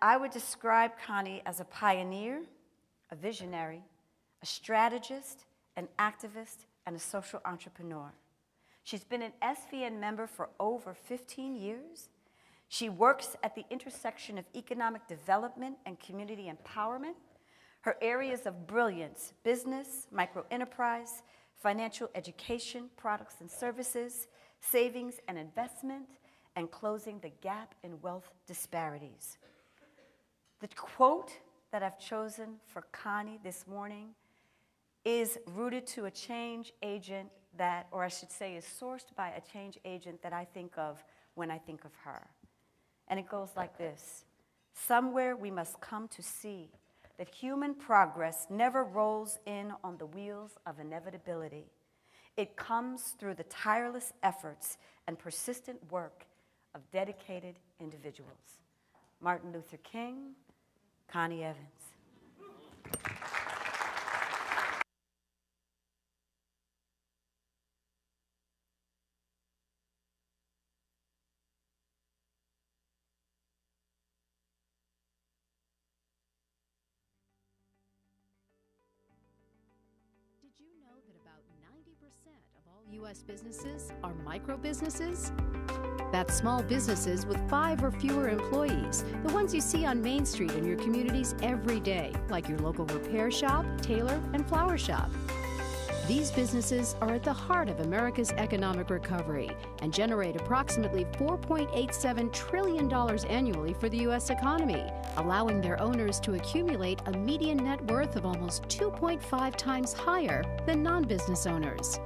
I would describe Connie as a pioneer, a visionary, a strategist, an activist, and a social entrepreneur. She's been an SVN member for over 15 years. She works at the intersection of economic development and community empowerment. Her areas of brilliance: business, microenterprise, financial education, products and services, savings and investment, and closing the gap in wealth disparities. The quote that I've chosen for Connie this morning is rooted to a change agent that, or I should say is sourced by a change agent that I think of when I think of her. And it goes like this: somewhere we must come to see that human progress never rolls in on the wheels of inevitability. It comes through the tireless efforts and persistent work of dedicated individuals. Martin Luther King, Connie Evans. Did you know that about 90% of all U.S. businesses are micro-businesses? That's small businesses with 5 or fewer employees, the ones you see on Main Street in your communities every day, like your local repair shop, tailor, and flower shop. These businesses are at the heart of America's economic recovery and generate approximately $4.87 trillion annually for the U.S. economy, allowing their owners to accumulate a median net worth of almost 2.5 times higher than non-business owners.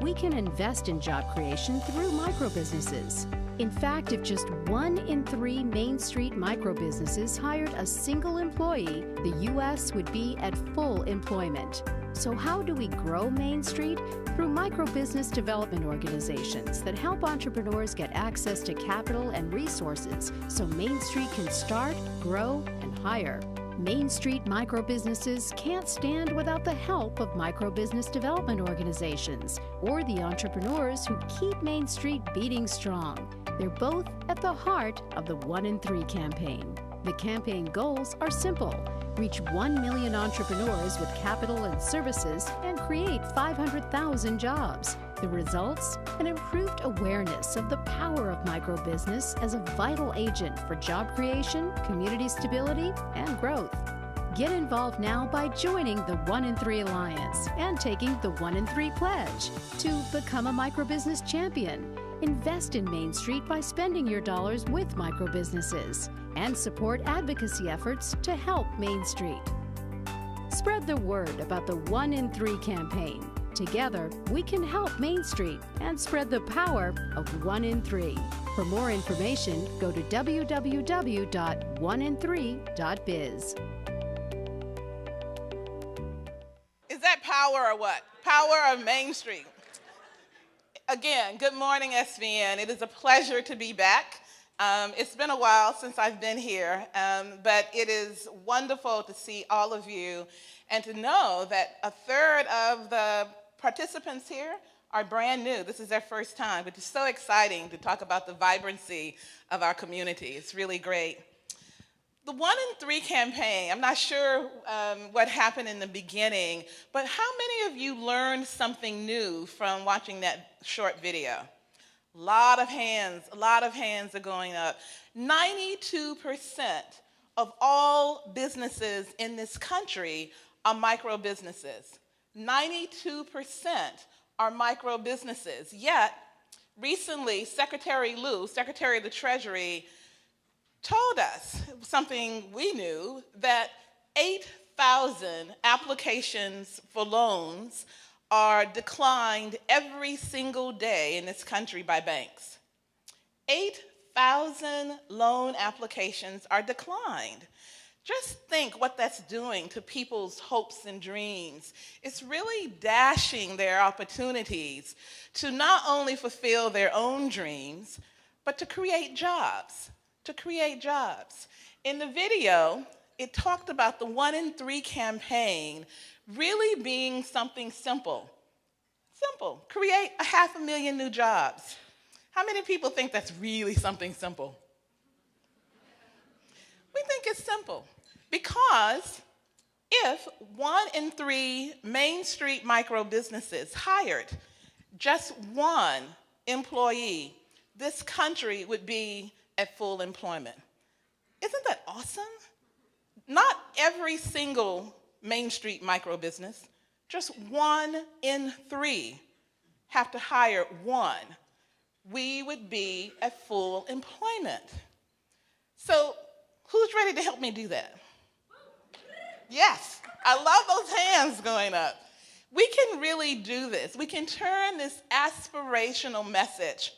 We can invest in job creation through microbusinesses. In fact, if just 1 in 3 Main Street microbusinesses hired a single employee, the U.S. would be at full employment. So how do we grow Main Street? Through microbusiness development organizations that help entrepreneurs get access to capital and resources so Main Street can start, grow, and hire. Main Street microbusinesses can't stand without the help of microbusiness development organizations or the entrepreneurs who keep Main Street beating strong. They're both at the heart of the 1 in 3 campaign. The campaign goals are simple: reach 1 million entrepreneurs with capital and services and create 500,000 jobs. The results? An improved awareness of the power of microbusiness as a vital agent for job creation, community stability, and growth. Get involved now by joining the 1 in 3 Alliance and taking the 1 in 3 Pledge to become a microbusiness champion. Invest in Main Street by spending your dollars with microbusinesses and support advocacy efforts to help Main Street. Spread the word about the 1 in 3 campaign. Together, we can help Main Street and spread the power of 1 in 3. For more information, go to www.onein3.biz. Is that power or what? Power of Main Street. Again, good morning, SVN. It is a pleasure to be back. It's been a while since I've been here, but it is wonderful to see all of you and to know that a third of the participants here are brand new. This is their first time, but it's so exciting to talk about the vibrancy of our community. It's really great. The 1 in 3 campaign, I'm not sure what happened in the beginning, but how many of you learned something new from watching that short video? A lot of hands are going up. 92% of all businesses in this country are micro businesses. 92% are micro businesses. Yet, recently, Secretary Lew, Secretary of the Treasury, told us something we knew, that 8,000 applications for loans are declined every single day in this country by banks. 8,000 loan applications are declined. Just think what that's doing to people's hopes and dreams. It's really dashing their opportunities to not only fulfill their own dreams, but to create jobs. In the video, it talked about the 1 in 3 campaign really being something simple. Simple. Create 500,000 new jobs. How many people think that's really something simple? We think it's simple because if 1 in 3 Main Street micro businesses hired just one employee, this country would be at full employment. Isn't that awesome? Not every single Main Street micro business, just 1 in 3 have to hire one. We would be at full employment. So who's ready to help me do that? Yes, I love those hands going up. We can really do this. We can turn this aspirational message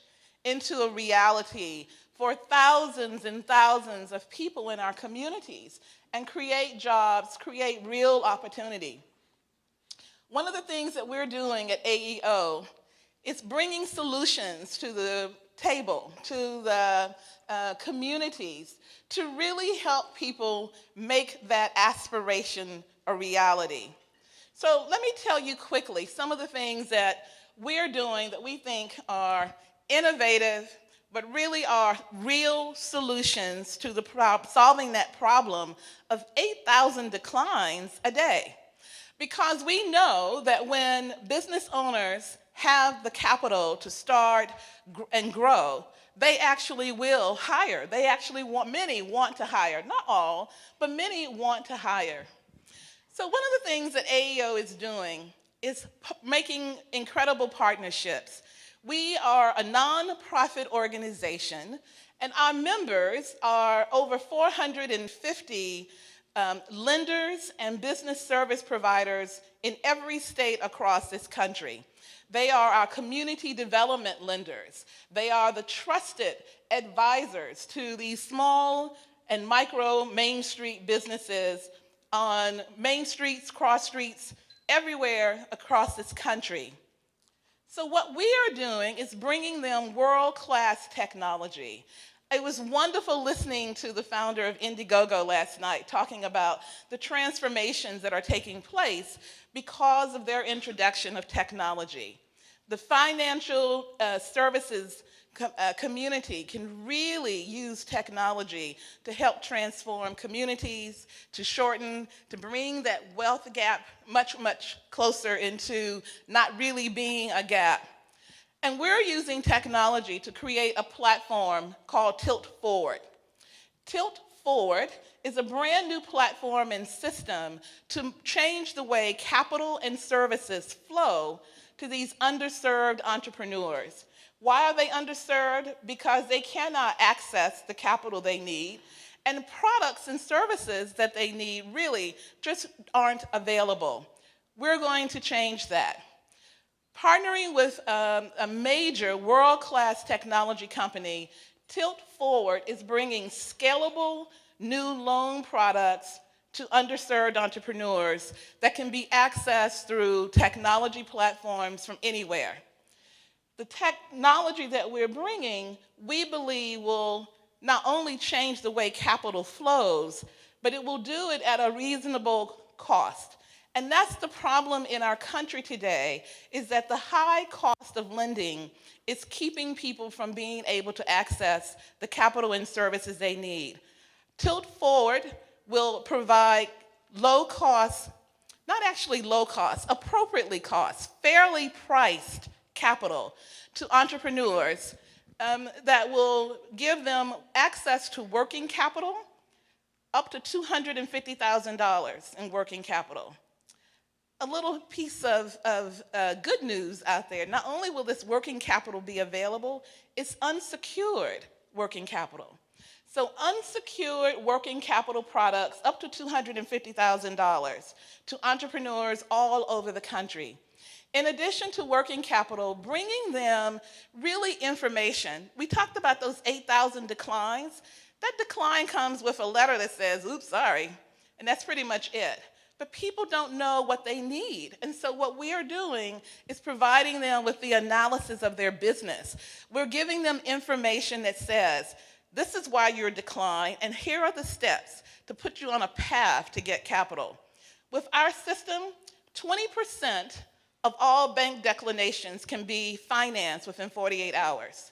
into a reality for thousands and thousands of people in our communities and create jobs, create real opportunity. One of the things that we're doing at AEO is bringing solutions to the table, to the communities, to really help people make that aspiration a reality. So let me tell you quickly some of the things that we're doing that we think are innovative, but really are real solutions to the solving that problem of 8,000 declines a day. Because we know that when business owners have the capital to start and grow, they actually will hire. They actually many want to hire. Not all, but many want to hire. So one of the things that AEO is doing is making incredible partnerships. We are a nonprofit organization, and our members are over 450 lenders and business service providers in every state across this country. They are our community development lenders. They are the trusted advisors to these small and micro Main Street businesses on main streets, cross streets, everywhere across this country. So what we are doing is bringing them world-class technology. It was wonderful listening to the founder of Indiegogo last night talking about the transformations that are taking place because of their introduction of technology. The financial services community can really use technology to help transform communities, to bring that wealth gap much, much closer into not really being a gap. And we're using technology to create a platform called Tilt Forward. Tilt Forward is a brand new platform and system to change the way capital and services flow to these underserved entrepreneurs. Why are they underserved? Because they cannot access the capital they need, and products and services that they need really just aren't available. We're going to change that. Partnering with a major world-class technology company, Tilt Forward is bringing scalable new loan products to underserved entrepreneurs that can be accessed through technology platforms from anywhere. The technology that we're bringing, we believe, will not only change the way capital flows, but it will do it at a reasonable cost. And that's the problem in our country today, is that the high cost of lending is keeping people from being able to access the capital and services they need. Tilt Forward will provide low cost, not actually low cost, appropriately cost, fairly priced capital to entrepreneurs that will give them access to working capital up to $250,000 in working capital. A little piece of good news out there. Not only will this working capital be available, it's unsecured working capital. So unsecured working capital products up to $250,000 to entrepreneurs all over the country. In addition to working capital, bringing them really information. We talked about those 8,000 declines. That decline comes with a letter that says, oops, sorry, and that's pretty much it. But people don't know what they need. And so what we are doing is providing them with the analysis of their business. We're giving them information that says, this is why you're declined, and here are the steps to put you on a path to get capital. With our system, 20% of all bank declinations can be financed within 48 hours.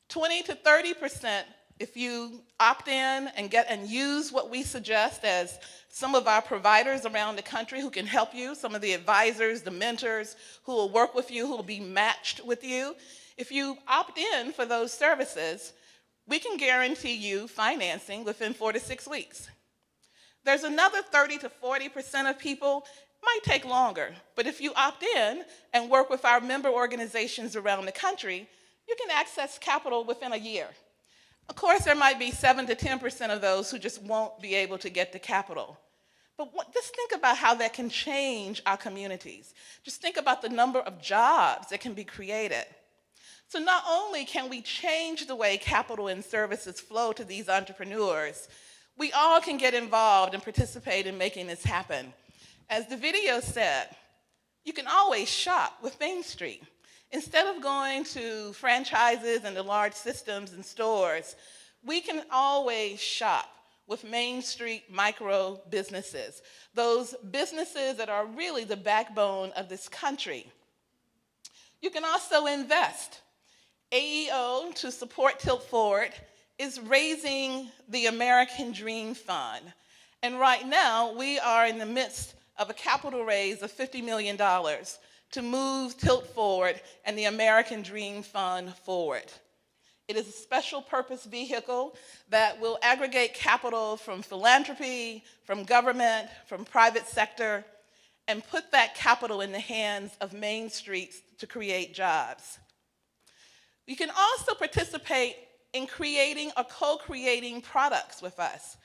20 to 30% If you opt in and use what we suggest as some of our providers around the country who can help you, some of the advisors, the mentors who will work with you, who will be matched with you, if you opt in for those services, we can guarantee you financing within 4 to 6 weeks. There's another 30 to 40% of people, might take longer, but if you opt in and work with our member organizations around the country, you can access capital within a year. Of course, there might be 7 to 10% of those who just won't be able to get the capital. But just think about how that can change our communities. Just think about the number of jobs that can be created. So not only can we change the way capital and services flow to these entrepreneurs, we all can get involved and participate in making this happen. As the video said, you can always shop with Main Street. Instead of going to franchises and the large systems and stores, we can always shop with Main Street micro businesses, those businesses that are really the backbone of this country. You can also invest. AEO, to support Tilt Forward, is raising the American Dream Fund. And right now, we are in the midst of a capital raise of $50 million to move Tilt Forward and the American Dream Fund forward. It is a special purpose vehicle that will aggregate capital from philanthropy, from government, from private sector, and put that capital in the hands of Main Street to create jobs. You can also participate in creating or co-creating products with us.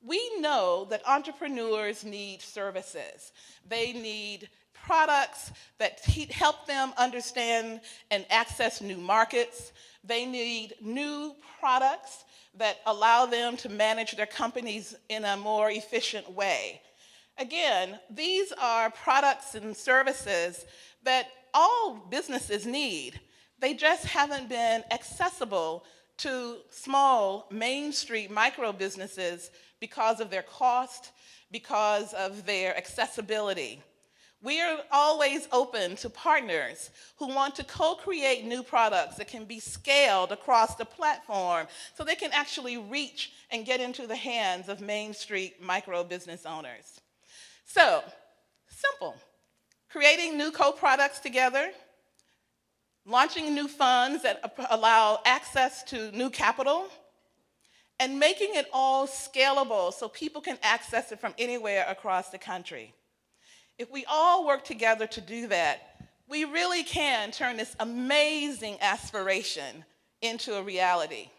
We know that entrepreneurs need services. They need products that help them understand and access new markets. They need new products that allow them to manage their companies in a more efficient way. Again, these are products and services that all businesses need. They just haven't been accessible to small Main Street micro businesses because of their cost, because of their accessibility. We are always open to partners who want to co-create new products that can be scaled across the platform so they can actually reach and get into the hands of Main Street micro business owners. So, simple. Creating new co-products together, launching new funds that allow access to new capital, and making it all scalable so people can access it from anywhere across the country. If we all work together to do that, we really can turn this amazing aspiration into a reality.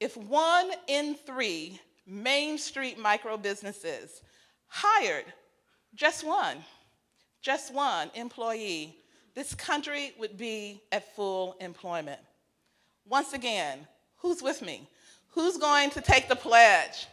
If 1 in 3 Main Street micro businesses hired just one employee, this country would be at full employment. Once again, who's with me? Who's going to take the pledge?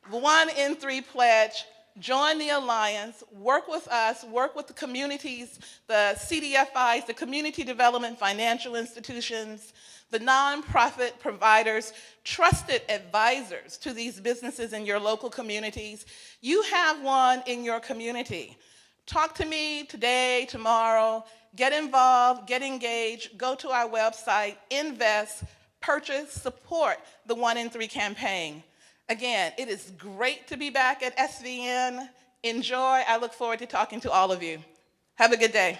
1 in 3 pledge. Join the alliance, work with us, work with the communities, the CDFIs, the community development financial institutions, the nonprofit providers, trusted advisors to these businesses in your local communities. You have one in your community. Talk to me today, tomorrow, get involved, get engaged, go to our website, invest, purchase, support the 1 in 3 campaign. Again, it is great to be back at SVN. Enjoy. I look forward to talking to all of you. Have a good day.